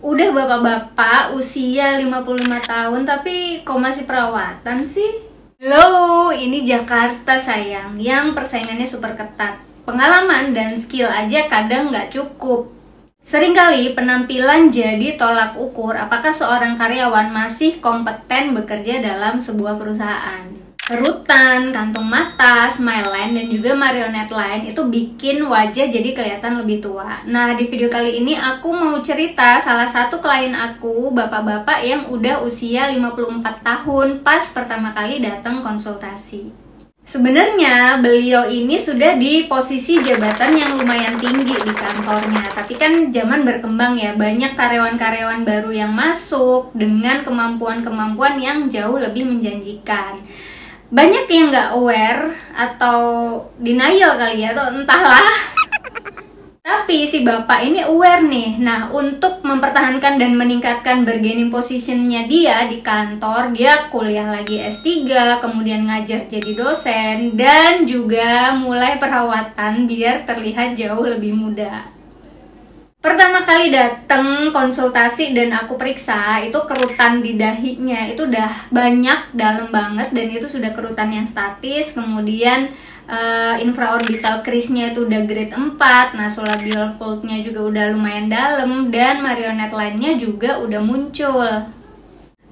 Udah bapak-bapak usia 55 tahun tapi kok masih perawatan sih? Halo, ini Jakarta sayang, yang persaingannya super ketat. Pengalaman dan skill aja kadang nggak cukup. Seringkali penampilan jadi tolak ukur apakah seorang karyawan masih kompeten bekerja dalam sebuah perusahaan. Kerutan, kantung mata, smile line, dan juga marionette line itu bikin wajah jadi kelihatan lebih tua. Nah, di video kali ini aku mau cerita salah satu klien aku, bapak-bapak yang udah usia 54 tahun pas pertama kali datang konsultasi. Sebenarnya beliau ini sudah di posisi jabatan yang lumayan tinggi di kantornya. Tapi kan zaman berkembang ya, banyak karyawan-karyawan baru yang masuk dengan kemampuan-kemampuan yang jauh lebih menjanjikan. Banyak yang nggak aware atau denial kali ya, atau entahlah. Tapi si bapak ini aware nih. Nah, untuk mempertahankan dan meningkatkan bargaining positionnya dia di kantor, dia kuliah lagi S3, kemudian ngajar jadi dosen, dan juga mulai perawatan biar terlihat jauh lebih muda. Pertama kali datang konsultasi dan aku periksa, itu kerutan di dahinya itu udah banyak, dalam banget, dan itu sudah kerutan yang statis. Kemudian infraorbital crease-nya itu udah grade 4, nasolabial fold-nya juga udah lumayan dalam, dan marionette line-nya juga udah muncul.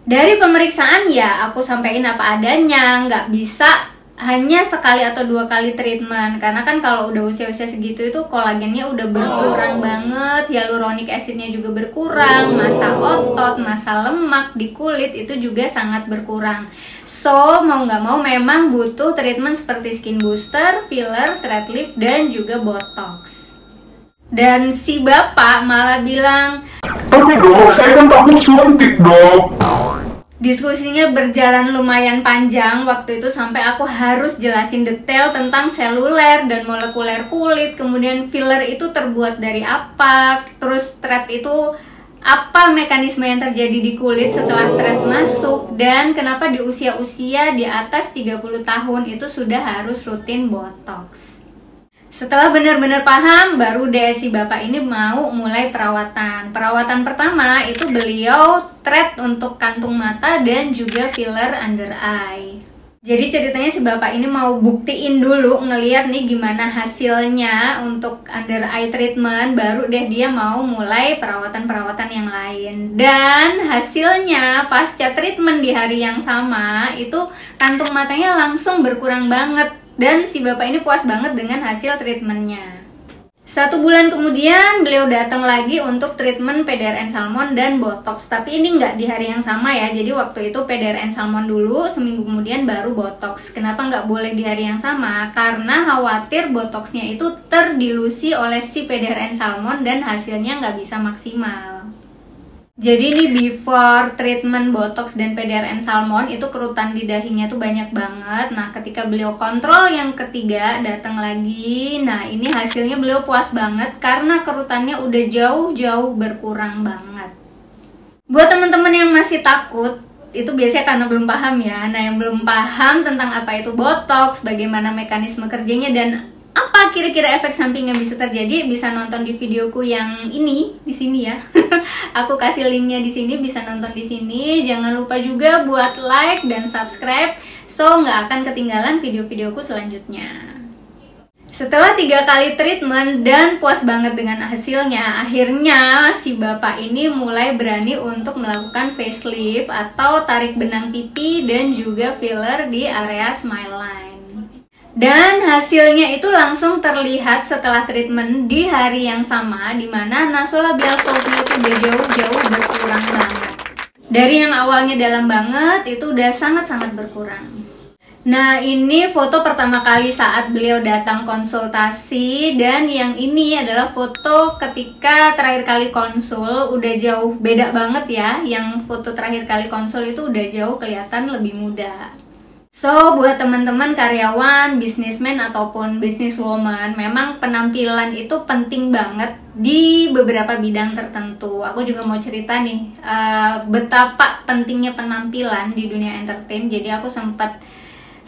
Dari pemeriksaan ya aku sampein apa adanya, nggak bisa hanya sekali atau 2 kali treatment, karena kan kalau udah usia-usia segitu itu kolagennya udah berkurang banget, hyaluronic acidnya juga berkurang, massa otot, massa lemak di kulit itu juga sangat berkurang. So mau nggak mau memang butuh treatment seperti skin booster, filler, thread lift, dan juga botox. Dan si bapak malah bilang, "Tapi dok, saya kan takut suntik dok." Diskusinya berjalan lumayan panjang waktu itu, sampai aku harus jelasin detail tentang seluler dan molekuler kulit, kemudian filler itu terbuat dari apa, terus thread itu apa mekanisme yang terjadi di kulit setelah thread masuk, dan kenapa di usia-usia di atas 30 tahun itu sudah harus rutin botox. Setelah benar-benar paham, baru deh si bapak ini mau mulai perawatan. Perawatan pertama itu beliau thread untuk kantung mata dan juga filler under eye. Jadi ceritanya si bapak ini mau buktiin dulu, ngeliat nih gimana hasilnya untuk under eye treatment, baru deh dia mau mulai perawatan-perawatan yang lain. Dan hasilnya pasca treatment di hari yang sama, itu kantung matanya langsung berkurang banget. Dan si bapak ini puas banget dengan hasil treatmentnya. 1 bulan kemudian beliau datang lagi untuk treatment PDRN Salmon dan botox. Tapi ini nggak di hari yang sama ya. Jadi waktu itu PDRN Salmon dulu, seminggu kemudian baru botox. Kenapa nggak boleh di hari yang sama? Karena khawatir botoxnya itu terdilusi oleh si PDRN Salmon dan hasilnya nggak bisa maksimal. Jadi ini before treatment botox dan PDRN Salmon itu kerutan di dahinya tuh banyak banget. Nah, ketika beliau kontrol yang ketiga datang lagi, nah ini hasilnya beliau puas banget karena kerutannya udah jauh-jauh berkurang banget. Buat teman-teman yang masih takut, itu biasanya karena belum paham ya. Nah, yang belum paham tentang apa itu botox, bagaimana mekanisme kerjanya, dan apa kira-kira efek samping yang bisa terjadi, bisa nonton di videoku yang ini di sini ya. Aku kasih linknya di sini, bisa nonton di sini. Jangan lupa juga buat like dan subscribe, so nggak akan ketinggalan video-videoku selanjutnya. Setelah 3 kali treatment dan puas banget dengan hasilnya, akhirnya si bapak ini mulai berani untuk melakukan facelift atau tarik benang pipi dan juga filler di area smile line. Dan hasilnya itu langsung terlihat setelah treatment di hari yang sama, dimana nasolabial fold-nya itu udah jauh-jauh berkurang banget. Dari yang awalnya dalam banget, itu udah sangat-sangat berkurang. Nah, ini foto pertama kali saat beliau datang konsultasi, dan yang ini adalah foto ketika terakhir kali konsul. Udah jauh beda banget ya, yang foto terakhir kali konsul itu udah jauh kelihatan lebih muda. So, buat teman-teman karyawan, businessman ataupun businesswoman, memang penampilan itu penting banget di beberapa bidang tertentu. Aku juga mau cerita nih, betapa pentingnya penampilan di dunia entertain. Jadi aku sempat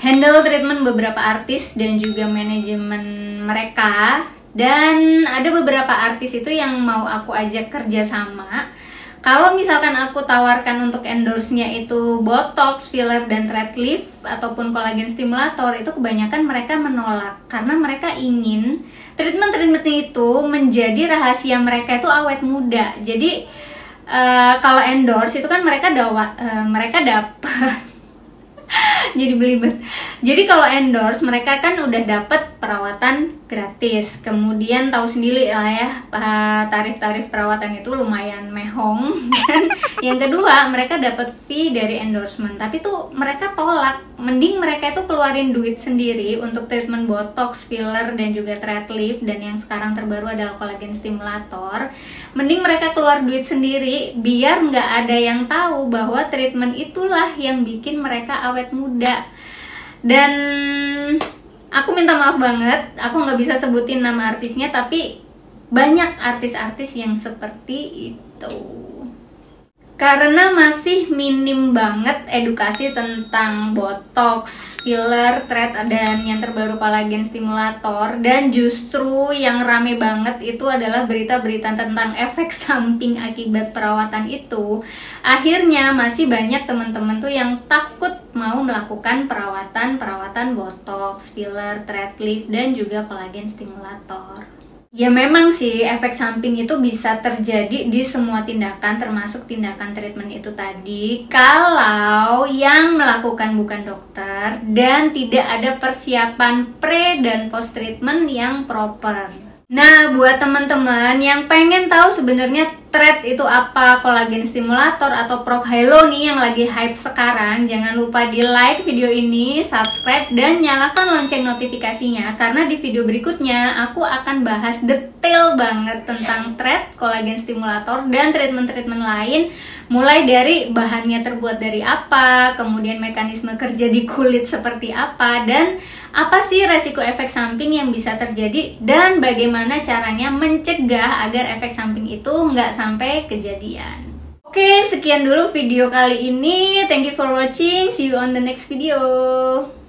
handle treatment beberapa artis dan juga manajemen mereka. Dan ada beberapa artis itu yang mau aku ajak kerja sama. Kalau misalkan aku tawarkan untuk endorse-nya itu botox, filler, dan thread lift ataupun kolagen stimulator, itu kebanyakan mereka menolak karena mereka ingin treatment-treatment itu menjadi rahasia mereka itu awet muda. Jadi kalau endorse itu kan mereka dapat jadi belibet. Jadi kalau endorse mereka kan udah dapat perawatan gratis. Kemudian tahu sendiri lah ya, tarif-tarif perawatan itu lumayan mehong. Dan yang kedua, mereka dapat fee dari endorsement. Tapi tuh mereka tolak. Mending mereka itu keluarin duit sendiri untuk treatment botox, filler, dan juga thread lift, dan yang sekarang terbaru adalah kolagen stimulator. Mending mereka keluar duit sendiri biar nggak ada yang tahu bahwa treatment itulah yang bikin mereka awet muda. Dan aku minta maaf banget, aku nggak bisa sebutin nama artisnya, tapi banyak artis-artis yang seperti itu. Karena masih minim banget edukasi tentang botox, filler, thread, dan yang terbaru kolagen stimulator. Dan justru yang rame banget itu adalah berita-berita tentang efek samping akibat perawatan itu. Akhirnya masih banyak teman-teman tuh yang takut mau melakukan perawatan botox, filler, thread lift, dan juga kolagen stimulator. Ya memang sih efek samping itu bisa terjadi di semua tindakan, termasuk tindakan treatment itu tadi, kalau yang melakukan bukan dokter dan tidak ada persiapan pre dan post treatment yang proper. Nah, buat teman-teman yang pengen tahu sebenarnya thread itu apa, kolagen stimulator atau Prohylo nih yang lagi hype sekarang, jangan lupa di like video ini, subscribe, dan nyalakan lonceng notifikasinya, karena di video berikutnya aku akan bahas detail banget tentang thread, kolagen stimulator, dan treatment-treatment lain, mulai dari bahannya terbuat dari apa, kemudian mekanisme kerja di kulit seperti apa, dan apa sih resiko efek samping yang bisa terjadi, dan bagaimana caranya mencegah agar efek samping itu nggak sampai kejadian. Oke, sekian dulu video kali ini. Thank you for watching. See you on the next video.